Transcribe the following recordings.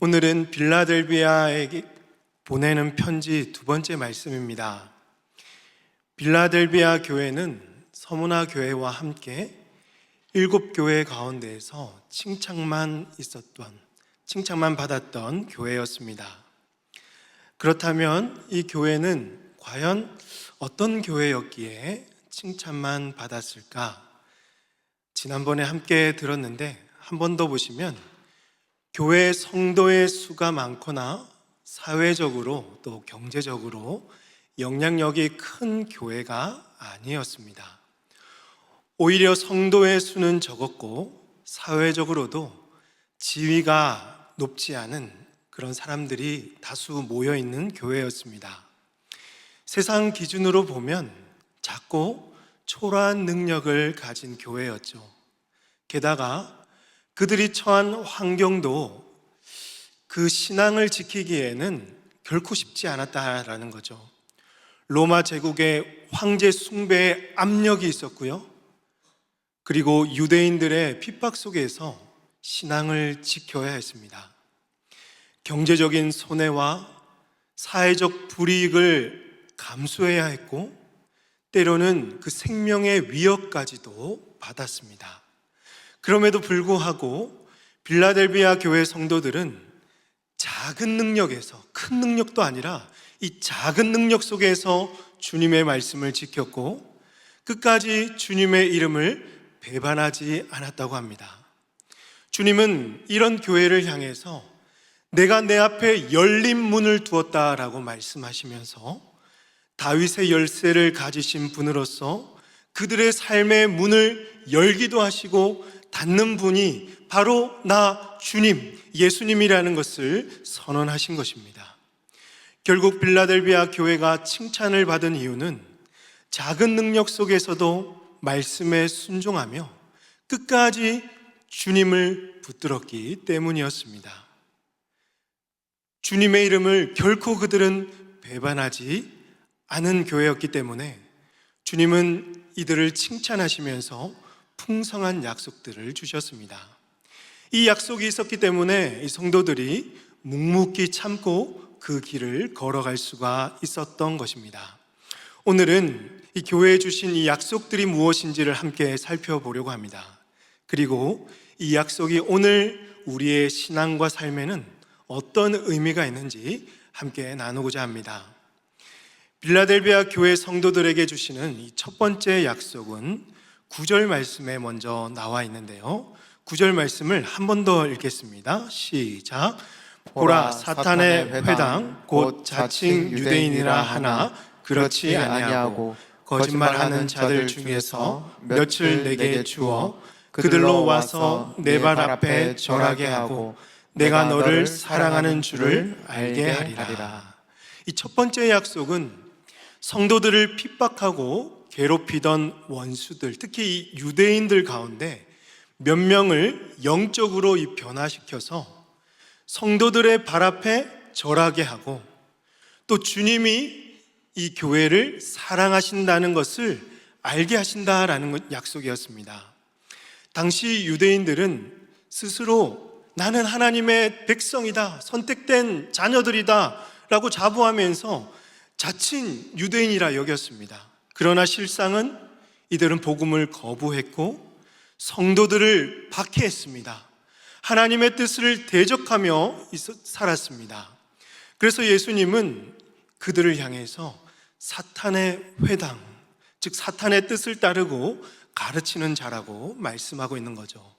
오늘은 빌라델비아에게 보내는 편지 두 번째 말씀입니다. 빌라델비아 교회는 서문화 교회와 함께 7교회 가운데에서 칭찬만 받았던 교회였습니다. 그렇다면 이 교회는 과연 어떤 교회였기에 칭찬만 받았을까? 지난번에 함께 들었는데 한 번 더 보시면 교회 성도의 수가 많거나 사회적으로 또 경제적으로 영향력이 큰 교회가 아니었습니다. 오히려 성도의 수는 적었고 사회적으로도 지위가 높지 않은 그런 사람들이 다수 모여있는 교회였습니다. 세상 기준으로 보면 작고 초라한 능력을 가진 교회였죠. 게다가 그들이 처한 환경도 그 신앙을 지키기에는 결코 쉽지 않았다라는 거죠. 로마 제국의 황제 숭배의 압력이 있었고요. 그리고 유대인들의 핍박 속에서 신앙을 지켜야 했습니다. 경제적인 손해와 사회적 불이익을 감수해야 했고 때로는 그 생명의 위협까지도 받았습니다. 그럼에도 불구하고 빌라델비아 교회 성도들은 작은 능력에서, 큰 능력도 아니라 이 작은 능력 속에서 주님의 말씀을 지켰고 끝까지 주님의 이름을 배반하지 않았다고 합니다. 주님은 이런 교회를 향해서 내가 내 앞에 열린 문을 두었다라고 말씀하시면서 다윗의 열쇠를 가지신 분으로서 그들의 삶의 문을 열기도 하시고 닫는 분이 바로 나 주님, 예수님이라는 것을 선언하신 것입니다. 결국 빌라델비아 교회가 칭찬을 받은 이유는 작은 능력 속에서도 말씀에 순종하며 끝까지 주님을 붙들었기 때문이었습니다. 주님의 이름을 결코 그들은 배반하지 않은 교회였기 때문에 주님은 이들을 칭찬하시면서 풍성한 약속들을 주셨습니다. 이 약속이 있었기 때문에 이 성도들이 묵묵히 참고 그 길을 걸어갈 수가 있었던 것입니다. 오늘은 이 교회에 주신 이 약속들이 무엇인지를 함께 살펴보려고 합니다. 그리고 이 약속이 오늘 우리의 신앙과 삶에는 어떤 의미가 있는지 함께 나누고자 합니다. 빌라델비아 교회 성도들에게 주시는 이 첫 번째 약속은 9절 말씀에 먼저 나와 있는데요. 9절 말씀을 한 번 더 읽겠습니다. 시작. 보라, 사탄의 회당 곧 자칭 유대인이라 하나 그렇지 아니하고 거짓말하는 자들 중에서 몇을 내게 주어 그들로 와서 내 발 앞에 절하게 하고 내가 너를 사랑하는 줄을 알게 하리라. 이 첫 번째 약속은 성도들을 핍박하고 괴롭히던 원수들, 특히 이 유대인들 가운데 몇 명을 영적으로 변화시켜서 성도들의 발 앞에 절하게 하고 또 주님이 이 교회를 사랑하신다는 것을 알게 하신다라는 약속이었습니다. 당시 유대인들은 스스로 나는 하나님의 백성이다, 선택된 자녀들이다 라고 자부하면서 자칭 유대인이라 여겼습니다. 그러나 실상은 이들은 복음을 거부했고 성도들을 박해했습니다. 하나님의 뜻을 대적하며 살았습니다. 그래서 예수님은 그들을 향해서 사탄의 회당, 즉 사탄의 뜻을 따르고 가르치는 자라고 말씀하고 있는 거죠.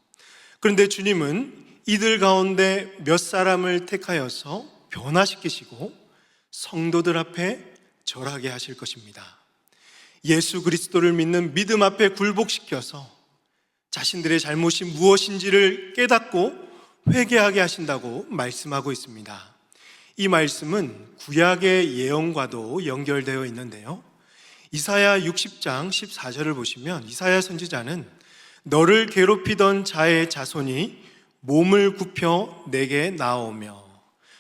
그런데 주님은 이들 가운데 몇 사람을 택하여서 변화시키시고 성도들 앞에 절하게 하실 것입니다. 예수 그리스도를 믿는 믿음 앞에 굴복시켜서 자신들의 잘못이 무엇인지를 깨닫고 회개하게 하신다고 말씀하고 있습니다. 이 말씀은 구약의 예언과도 연결되어 있는데요. 이사야 60장 14절을 보시면 이사야 선지자는 너를 괴롭히던 자의 자손이 몸을 굽혀 내게 나오며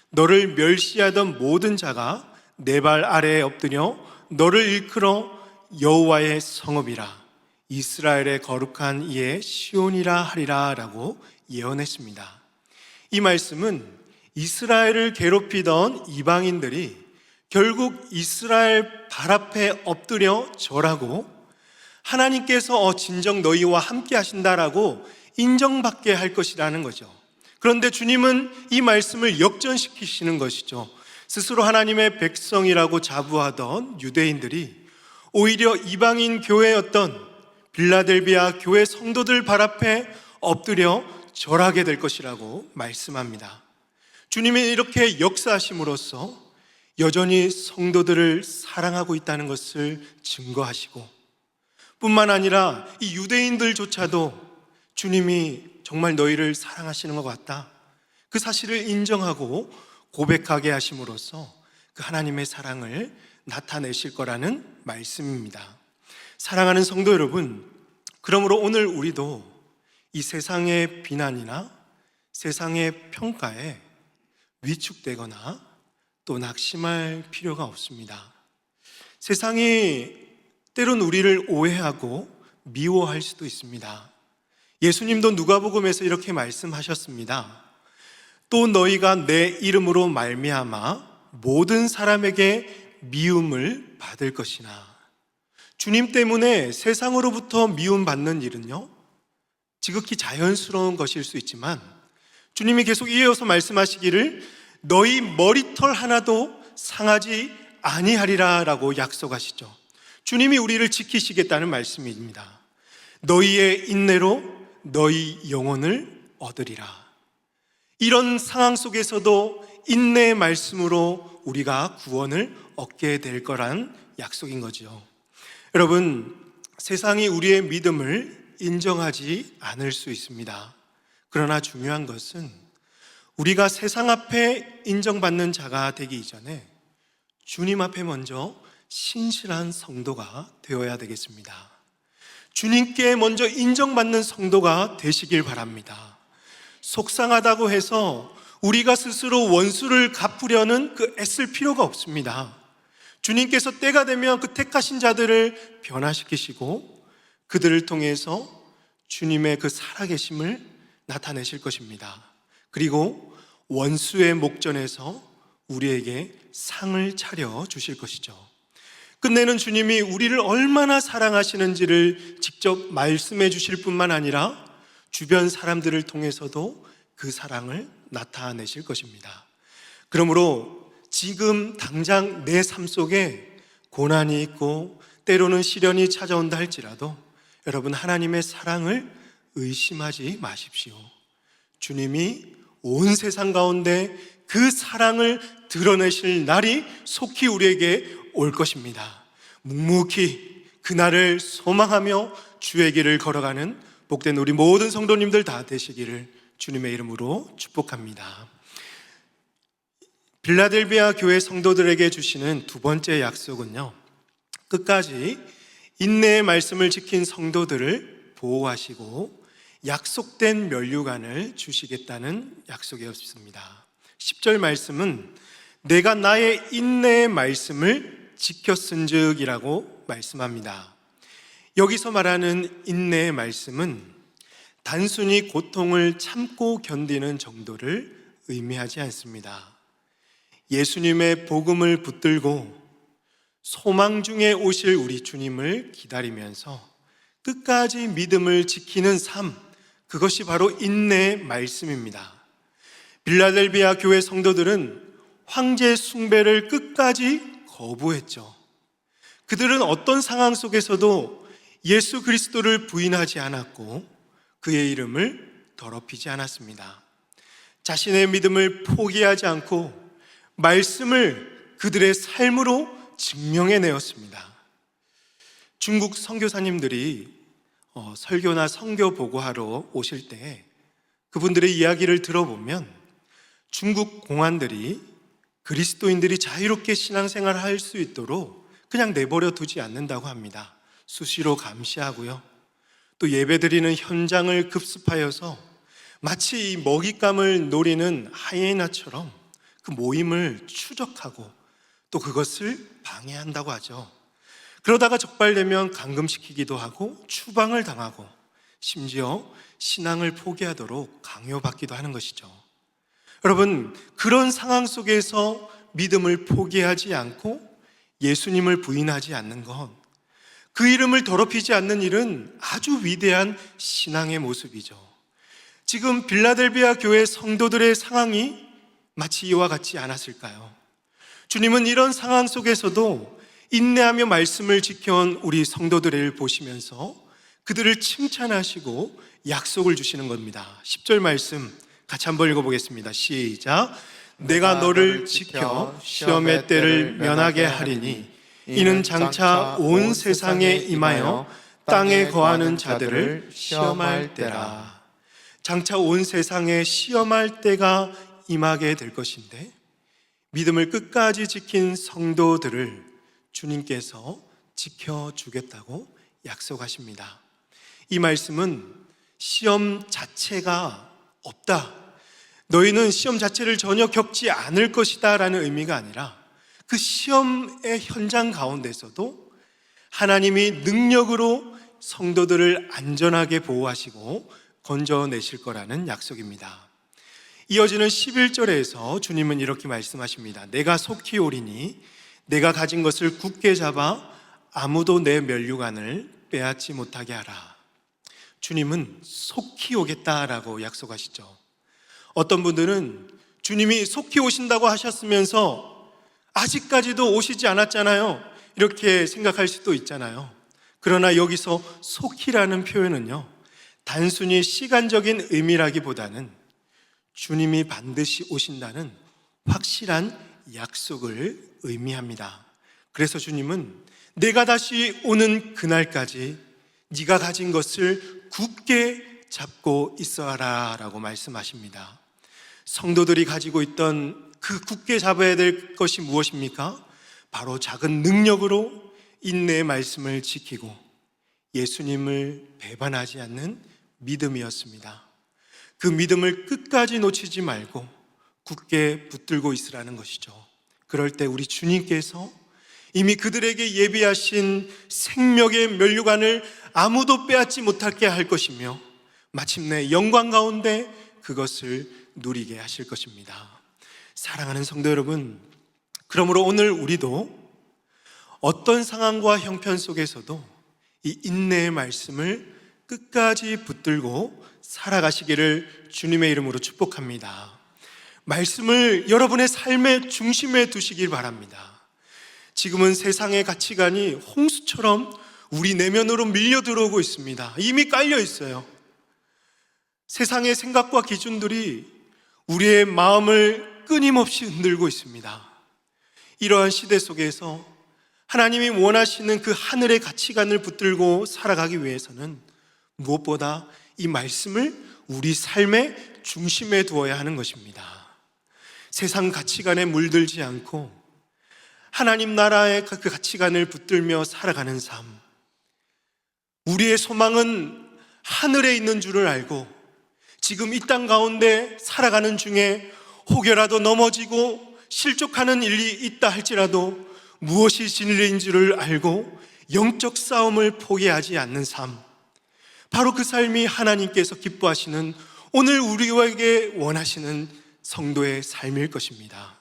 너를 멸시하던 모든 자가 내 발 아래에 엎드려 너를 일컬어 여호와의 성읍이라 이스라엘의 거룩한 이의 시온이라 하리라 라고 예언했습니다. 이 말씀은 이스라엘을 괴롭히던 이방인들이 결국 이스라엘 발 앞에 엎드려 절하고 하나님께서 진정 너희와 함께 하신다라고 인정받게 할 것이라는 거죠. 그런데 주님은 이 말씀을 역전시키시는 것이죠. 스스로 하나님의 백성이라고 자부하던 유대인들이 오히려 이방인 교회였던 빌라델비아 교회 성도들 발 앞에 엎드려 절하게 될 것이라고 말씀합니다. 주님이 이렇게 역사하심으로써 여전히 성도들을 사랑하고 있다는 것을 증거하시고, 뿐만 아니라 이 유대인들조차도 주님이 정말 너희를 사랑하시는 것 같다, 그 사실을 인정하고 고백하게 하심으로써 그 하나님의 사랑을 나타내실 거라는 말씀입니다. 사랑하는 성도 여러분, 그러므로 오늘 우리도 이 세상의 비난이나 세상의 평가에 위축되거나 또 낙심할 필요가 없습니다. 세상이 때론 우리를 오해하고 미워할 수도 있습니다. 예수님도 누가복음에서 이렇게 말씀하셨습니다. 또 너희가 내 이름으로 말미암아 모든 사람에게 미움을 받을 것이나, 주님 때문에 세상으로부터 미움받는 일은요, 지극히 자연스러운 것일 수 있지만 주님이 계속 이어서 말씀하시기를 너희 머리털 하나도 상하지 아니하리라 라고 약속하시죠. 주님이 우리를 지키시겠다는 말씀입니다. 너희의 인내로 너희 영혼을 얻으리라. 이런 상황 속에서도 인내의 말씀으로 우리가 구원을 얻게 될 거란 약속인 거죠. 여러분, 세상이 우리의 믿음을 인정하지 않을 수 있습니다. 그러나 중요한 것은 우리가 세상 앞에 인정받는 자가 되기 이전에 주님 앞에 먼저 신실한 성도가 되어야 되겠습니다. 주님께 먼저 인정받는 성도가 되시길 바랍니다. 속상하다고 해서 우리가 스스로 원수를 갚으려는 그 애쓸 필요가 없습니다. 주님께서 때가 되면 그 택하신 자들을 변화시키시고 그들을 통해서 주님의 그 살아계심을 나타내실 것입니다. 그리고 원수의 목전에서 우리에게 상을 차려 주실 것이죠. 끝내는 주님이 우리를 얼마나 사랑하시는지를 직접 말씀해 주실 뿐만 아니라 주변 사람들을 통해서도 그 사랑을 나타내실 것입니다. 그러므로 지금 당장 내 삶 속에 고난이 있고 때로는 시련이 찾아온다 할지라도 여러분, 하나님의 사랑을 의심하지 마십시오. 주님이 온 세상 가운데 그 사랑을 드러내실 날이 속히 우리에게 올 것입니다. 묵묵히 그날을 소망하며 주의 길을 걸어가는 복된 우리 모든 성도님들 다 되시기를 주님의 이름으로 축복합니다. 빌라델비아 교회 성도들에게 주시는 두 번째 약속은요, 끝까지 인내의 말씀을 지킨 성도들을 보호하시고 약속된 면류관을 주시겠다는 약속이었습니다. 10절 말씀은 내가 나의 인내의 말씀을 지켰은즉 이라고 말씀합니다. 여기서 말하는 인내의 말씀은 단순히 고통을 참고 견디는 정도를 의미하지 않습니다. 예수님의 복음을 붙들고 소망 중에 오실 우리 주님을 기다리면서 끝까지 믿음을 지키는 삶, 그것이 바로 인내의 말씀입니다. 빌라델비아 교회 성도들은 황제 숭배를 끝까지 거부했죠. 그들은 어떤 상황 속에서도 예수 그리스도를 부인하지 않았고 그의 이름을 더럽히지 않았습니다. 자신의 믿음을 포기하지 않고 말씀을 그들의 삶으로 증명해내었습니다. 중국 선교사님들이 설교나 선교 보고하러 오실 때 그분들의 이야기를 들어보면 중국 공안들이 그리스도인들이 자유롭게 신앙생활을 할 수 있도록 그냥 내버려 두지 않는다고 합니다. 수시로 감시하고요, 또 예배드리는 현장을 급습하여서 마치 이 먹잇감을 노리는 하이에나처럼 그 모임을 추적하고 또 그것을 방해한다고 하죠. 그러다가 적발되면 감금시키기도 하고 추방을 당하고 심지어 신앙을 포기하도록 강요받기도 하는 것이죠. 여러분, 그런 상황 속에서 믿음을 포기하지 않고 예수님을 부인하지 않는 것, 그 이름을 더럽히지 않는 일은 아주 위대한 신앙의 모습이죠. 지금 빌라델비아 교회 성도들의 상황이 마치 이와 같지 않았을까요? 주님은 이런 상황 속에서도 인내하며 말씀을 지켜온 우리 성도들을 보시면서 그들을 칭찬하시고 약속을 주시는 겁니다. 10절 말씀 같이 한번 읽어보겠습니다. 시작. 내가 너를 지켜 시험의 때를 면하게 하리니 이는 장차 온 세상에 임하여 땅에 거하는 자들을 시험할 때라. 장차 온 세상에 시험할 때가 임하게 될 것인데, 믿음을 끝까지 지킨 성도들을 주님께서 지켜주겠다고 약속하십니다. 이 말씀은 시험 자체가 없다, 너희는 시험 자체를 전혀 겪지 않을 것이다 라는 의미가 아니라, 그 시험의 현장 가운데서도 하나님이 능력으로 성도들을 안전하게 보호하시고 건져내실 거라는 약속입니다. 이어지는 11절에서 주님은 이렇게 말씀하십니다. 내가 속히 오리니 내가 가진 것을 굳게 잡아 아무도 내 면류관을 빼앗지 못하게 하라. 주님은 속히 오겠다라고 약속하시죠. 어떤 분들은 주님이 속히 오신다고 하셨으면서 아직까지도 오시지 않았잖아요, 이렇게 생각할 수도 있잖아요. 그러나 여기서 속히라는 표현은요, 단순히 시간적인 의미라기보다는 주님이 반드시 오신다는 확실한 약속을 의미합니다. 그래서 주님은 내가 다시 오는 그날까지 네가 가진 것을 굳게 잡고 있어라 라고 말씀하십니다. 성도들이 가지고 있던 그 굳게 잡아야 될 것이 무엇입니까? 바로 작은 능력으로 인내의 말씀을 지키고 예수님을 배반하지 않는 믿음이었습니다. 그 믿음을 끝까지 놓치지 말고 굳게 붙들고 있으라는 것이죠. 그럴 때 우리 주님께서 이미 그들에게 예비하신 생명의 면류관을 아무도 빼앗지 못하게 할 것이며 마침내 영광 가운데 그것을 누리게 하실 것입니다. 사랑하는 성도 여러분, 그러므로 오늘 우리도 어떤 상황과 형편 속에서도 이 인내의 말씀을 끝까지 붙들고 살아가시기를 주님의 이름으로 축복합니다. 말씀을 여러분의 삶의 중심에 두시길 바랍니다. 지금은 세상의 가치관이 홍수처럼 우리 내면으로 밀려 들어오고 있습니다. 이미 깔려 있어요. 세상의 생각과 기준들이 우리의 마음을 끊임없이 흔들고 있습니다. 이러한 시대 속에서 하나님이 원하시는 그 하늘의 가치관을 붙들고 살아가기 위해서는 무엇보다 이 말씀을 우리 삶의 중심에 두어야 하는 것입니다. 세상 가치관에 물들지 않고 하나님 나라의 그 가치관을 붙들며 살아가는 삶, 우리의 소망은 하늘에 있는 줄을 알고 지금 이 땅 가운데 살아가는 중에 혹여라도 넘어지고 실족하는 일이 있다 할지라도 무엇이 진리인 줄을 알고 영적 싸움을 포기하지 않는 삶, 바로 그 삶이 하나님께서 기뻐하시는 오늘 우리에게 원하시는 성도의 삶일 것입니다.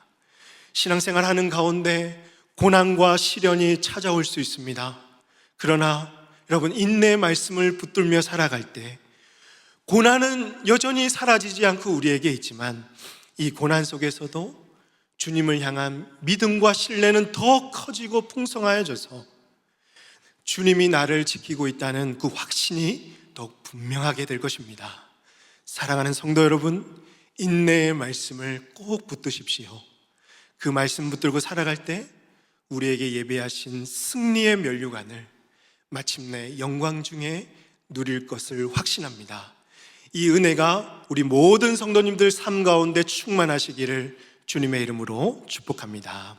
신앙생활 하는 가운데 고난과 시련이 찾아올 수 있습니다. 그러나 여러분, 인내의 말씀을 붙들며 살아갈 때 고난은 여전히 사라지지 않고 우리에게 있지만 이 고난 속에서도 주님을 향한 믿음과 신뢰는 더 커지고 풍성하여져서 주님이 나를 지키고 있다는 그 확신이 더욱 분명하게 될 것입니다. 사랑하는 성도 여러분, 인내의 말씀을 꼭 붙드십시오. 그 말씀 붙들고 살아갈 때 우리에게 예배하신 승리의 면류관을 마침내 영광 중에 누릴 것을 확신합니다. 이 은혜가 우리 모든 성도님들 삶 가운데 충만하시기를 주님의 이름으로 축복합니다.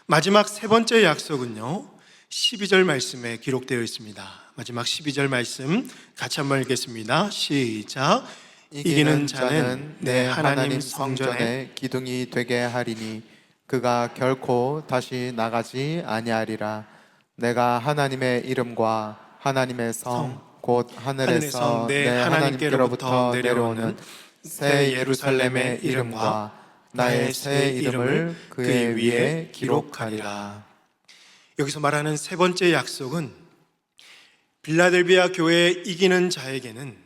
마지막 세 번째 약속은요, 12절 말씀에 기록되어 있습니다. 마지막 12절 말씀 같이 한번 읽겠습니다. 시작. 이기는 자는 내 하나님 성전의 기둥이 되게 하리니 그가 결코 다시 나가지 아니하리라. 내가 하나님의 이름과 하나님의 성 곧 하늘에서 내 하나님께로부터 내려오는 새 예루살렘의 이름과 나의 새 이름을 그의 위에 기록하리라. 여기서 말하는 세 번째 약속은 빌라델비아 교회에 이기는 자에게는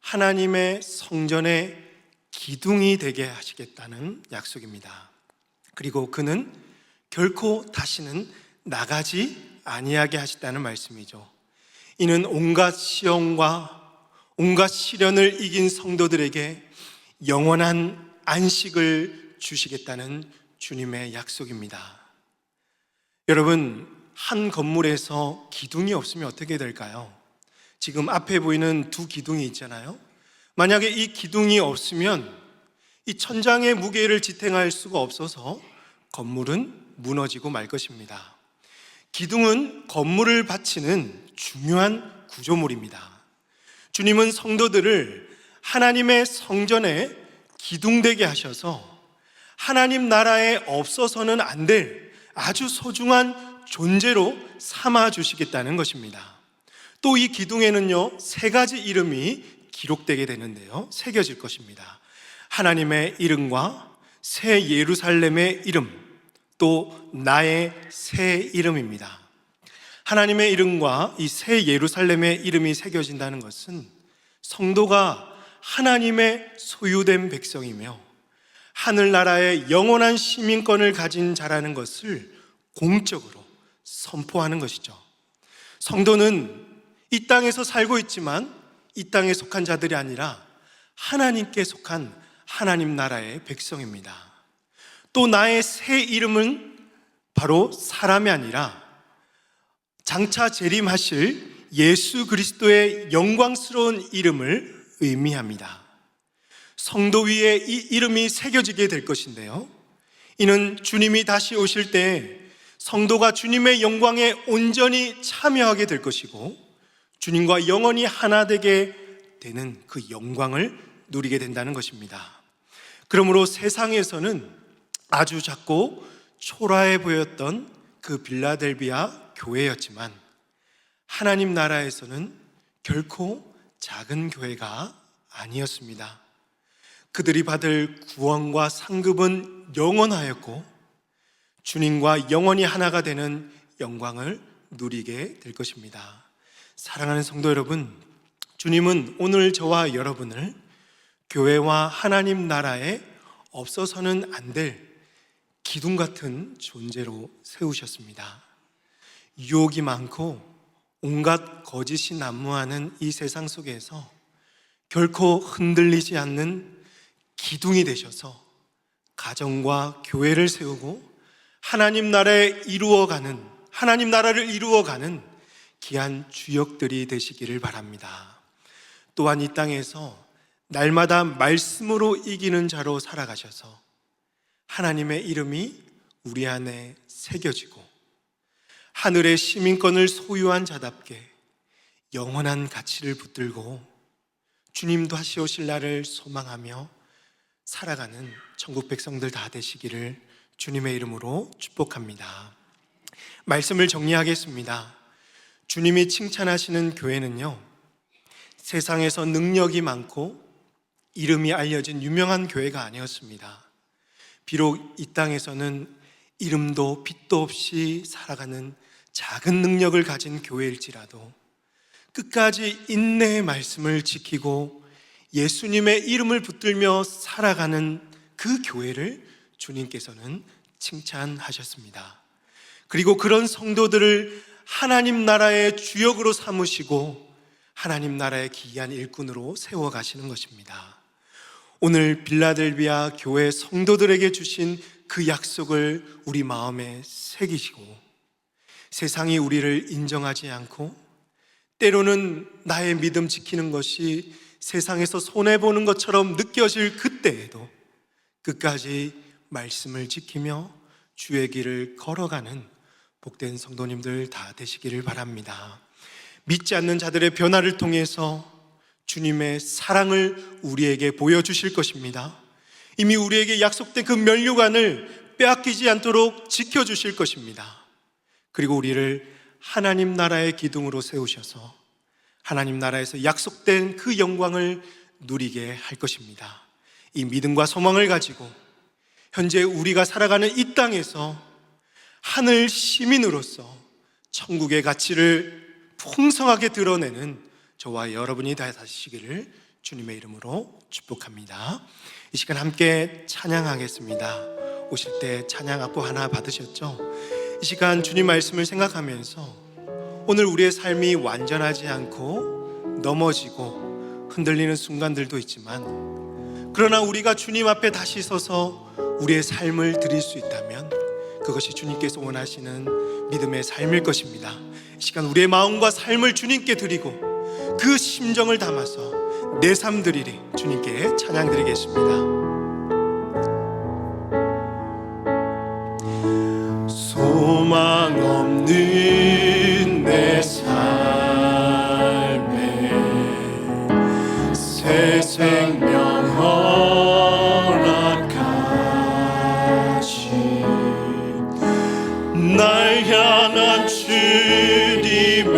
하나님의 성전의 기둥이 되게 하시겠다는 약속입니다. 그리고 그는 결코 다시는 나가지 아니하게 하시다는 말씀이죠. 이는 온갖 시험과 온갖 시련을 이긴 성도들에게 영원한 안식을 주시겠다는 주님의 약속입니다. 여러분, 한 건물에서 기둥이 없으면 어떻게 될까요? 지금 앞에 보이는 두 기둥이 있잖아요. 만약에 이 기둥이 없으면 이 천장의 무게를 지탱할 수가 없어서 건물은 무너지고 말 것입니다. 기둥은 건물을 받치는 중요한 구조물입니다. 주님은 성도들을 하나님의 성전에 기둥되게 하셔서 하나님 나라에 없어서는 안 될 아주 소중한 존재로 삼아 주시겠다는 것입니다. 또 이 기둥에는요, 세 가지 이름이 기록되게 되는데요, 새겨질 것입니다. 하나님의 이름과 새 예루살렘의 이름, 또 나의 새 이름입니다. 하나님의 이름과 이 새 예루살렘의 이름이 새겨진다는 것은 성도가 하나님의 소유된 백성이며 하늘나라의 영원한 시민권을 가진 자라는 것을 공적으로 선포하는 것이죠. 성도는 이 땅에서 살고 있지만 이 땅에 속한 자들이 아니라 하나님께 속한 하나님 나라의 백성입니다. 또 나의 새 이름은 바로 사람이 아니라 장차 재림하실 예수 그리스도의 영광스러운 이름을 의미합니다. 성도 위에 이 이름이 새겨지게 될 것인데요, 이는 주님이 다시 오실 때 성도가 주님의 영광에 온전히 참여하게 될 것이고 주님과 영원히 하나 되게 되는 그 영광을 누리게 된다는 것입니다. 그러므로 세상에서는 아주 작고 초라해 보였던 그 빌라델비아 교회였지만 하나님 나라에서는 결코 작은 교회가 아니었습니다. 그들이 받을 구원과 상급은 영원하였고 주님과 영원히 하나가 되는 영광을 누리게 될 것입니다. 사랑하는 성도 여러분, 주님은 오늘 저와 여러분을 교회와 하나님 나라에 없어서는 안 될 기둥 같은 존재로 세우셨습니다. 유혹이 많고 온갖 거짓이 난무하는 이 세상 속에서 결코 흔들리지 않는 기둥이 되셔서 가정과 교회를 세우고 하나님 나라를 이루어가는 귀한 주역들이 되시기를 바랍니다. 또한 이 땅에서 날마다 말씀으로 이기는 자로 살아가셔서 하나님의 이름이 우리 안에 새겨지고 하늘의 시민권을 소유한 자답게 영원한 가치를 붙들고 주님 다시 오실 날을 소망하며 살아가는 천국 백성들 다 되시기를 주님의 이름으로 축복합니다. 말씀을 정리하겠습니다. 주님이 칭찬하시는 교회는요, 세상에서 능력이 많고 이름이 알려진 유명한 교회가 아니었습니다. 비록 이 땅에서는 이름도 빛도 없이 살아가는 작은 능력을 가진 교회일지라도 끝까지 인내의 말씀을 지키고 예수님의 이름을 붙들며 살아가는 그 교회를 주님께서는 칭찬하셨습니다. 그리고 그런 성도들을 하나님 나라의 주역으로 삼으시고 하나님 나라의 기이한 일꾼으로 세워가시는 것입니다. 오늘 빌라델비아 교회 성도들에게 주신 그 약속을 우리 마음에 새기시고 세상이 우리를 인정하지 않고 때로는 나의 믿음 지키는 것이 세상에서 손해보는 것처럼 느껴질 그때에도 끝까지 말씀을 지키며 주의 길을 걸어가는 복된 성도님들 다 되시기를 바랍니다. 믿지 않는 자들의 변화를 통해서 주님의 사랑을 우리에게 보여주실 것입니다. 이미 우리에게 약속된 그 면류관을 빼앗기지 않도록 지켜주실 것입니다. 그리고 우리를 하나님 나라의 기둥으로 세우셔서 하나님 나라에서 약속된 그 영광을 누리게 할 것입니다. 이 믿음과 소망을 가지고 현재 우리가 살아가는 이 땅에서 하늘 시민으로서 천국의 가치를 풍성하게 드러내는 저와 여러분이 되시기를 주님의 이름으로 축복합니다. 이 시간 함께 찬양하겠습니다. 오실 때 찬양 악보 하나 받으셨죠? 이 시간 주님 말씀을 생각하면서 오늘 우리의 삶이 완전하지 않고 넘어지고 흔들리는 순간들도 있지만, 그러나 우리가 주님 앞에 다시 서서 우리의 삶을 드릴 수 있다면 그것이 주님께서 원하시는 믿음의 삶일 것입니다. 이 시간 우리의 마음과 삶을 주님께 드리고 그 심정을 담아서 내 삶 드리리 주님께 찬양 드리겠습니다. 소망 없는 내 삶에 새 생명 허락하신 날 향한 주님의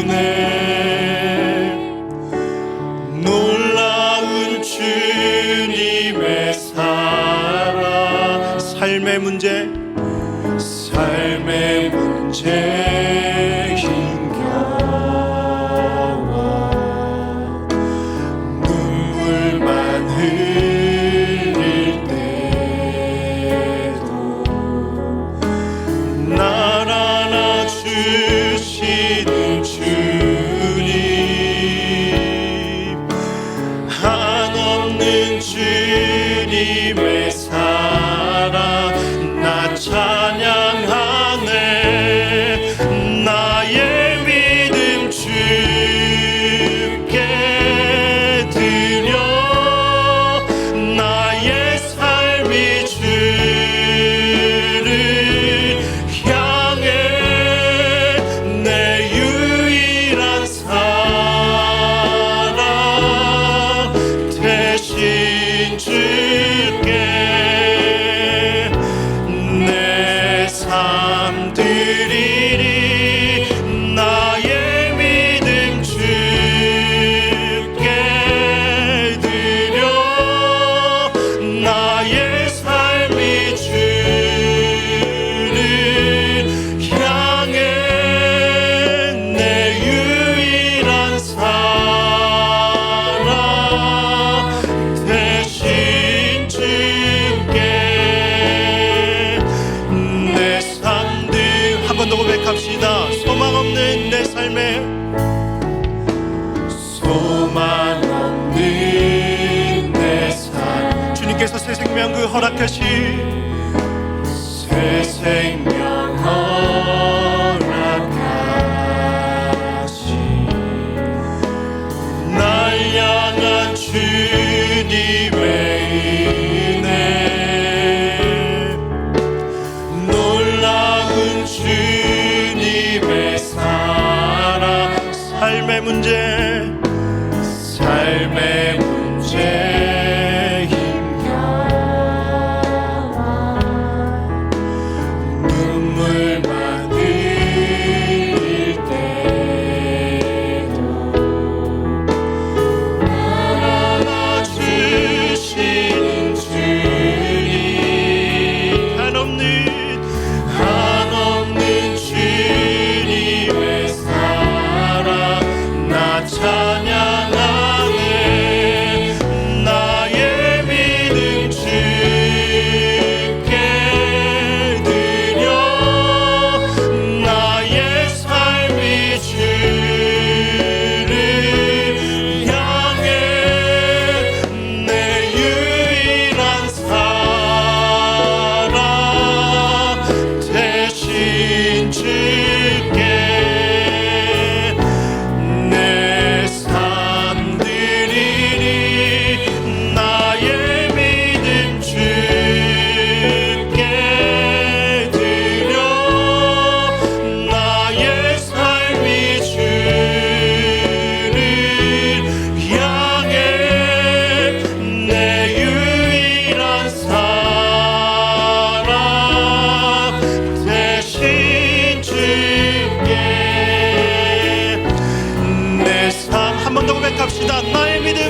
은혜, 놀라운 주님의 사랑, 삶의 문제 힘겨워 눈물만 흘릴 때도 날 안아주시는 주님, 한없는 주님의 사랑 나 찬양하네. 나의 믿음 주께 드려, 나의 삶이 주를 향해 내 유일한 사랑 대신 주께 내 삶 드리리. 나의 믿음 주께 드려, 나의 삶이 주를 향해 내 유일한 사랑 대신 주께 내 삶들. 한 번 더 고백합시다. 소망 없는 내 삶에, 소망 없는 내 삶, 주님께서 새 생명 그 허락하신 새 생명 허락하신 날 향한 주님의 은혜, 놀라운 주님의 사랑, 삶의 문제 힘겨워 눈물만 흘릴 때도 날 안아주시는 주님, 한없는 주님의 사랑 나 찬양하네. 나의 믿음 주께 드려, 나의 삶이 주를 향해 내 유일한 사랑 대신 주께 내 삶 드리리. 나의 믿음 주께 드려, 나의 삶이 주를 향해 내 유일한 사랑 대신 주께 내 삶. 한 번 더 고백합시다. 나의 믿음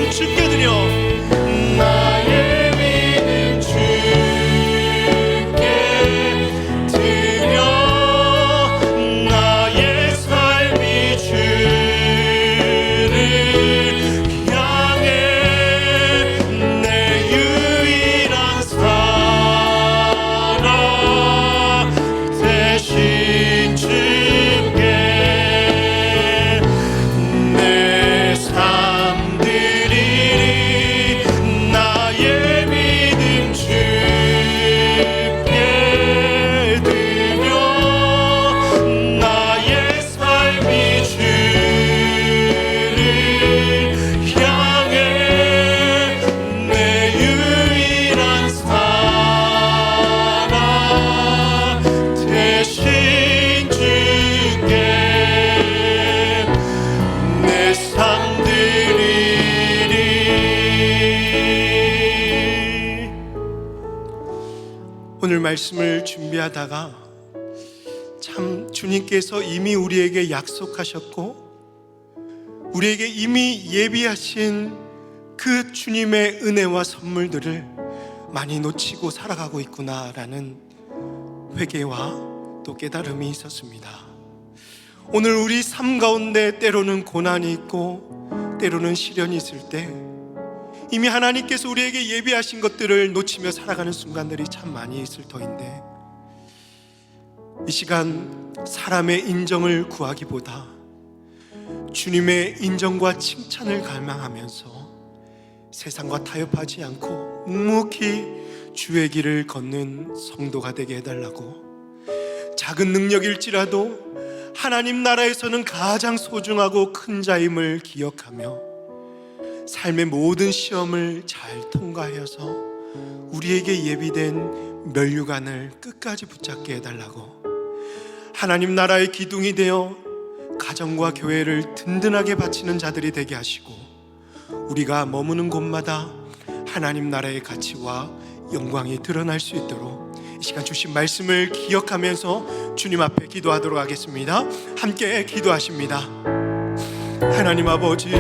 오늘 말씀을 준비하다가 참 주님께서 이미 우리에게 약속하셨고 우리에게 이미 예비하신 그 주님의 은혜와 선물들을 많이 놓치고 살아가고 있구나라는 회개와 또 깨달음이 있었습니다. 오늘 우리 삶 가운데 때로는 고난이 있고 때로는 시련이 있을 때 이미 하나님께서 우리에게 예비하신 것들을 놓치며 살아가는 순간들이 참 많이 있을 터인데, 이 시간 사람의 인정을 구하기보다 주님의 인정과 칭찬을 갈망하면서 세상과 타협하지 않고 묵묵히 주의 길을 걷는 성도가 되게 해달라고, 작은 능력일지라도 하나님 나라에서는 가장 소중하고 큰 자임을 기억하며 삶의 모든 시험을 잘 통과하여서 우리에게 예비된 면류관을 끝까지 붙잡게 해달라고, 하나님 나라의 기둥이 되어 가정과 교회를 든든하게 바치는 자들이 되게 하시고 우리가 머무는 곳마다 하나님 나라의 가치와 영광이 드러날 수 있도록 이 시간 주신 말씀을 기억하면서 주님 앞에 기도하도록 하겠습니다. 함께 기도하십니다. 하나님 아버지,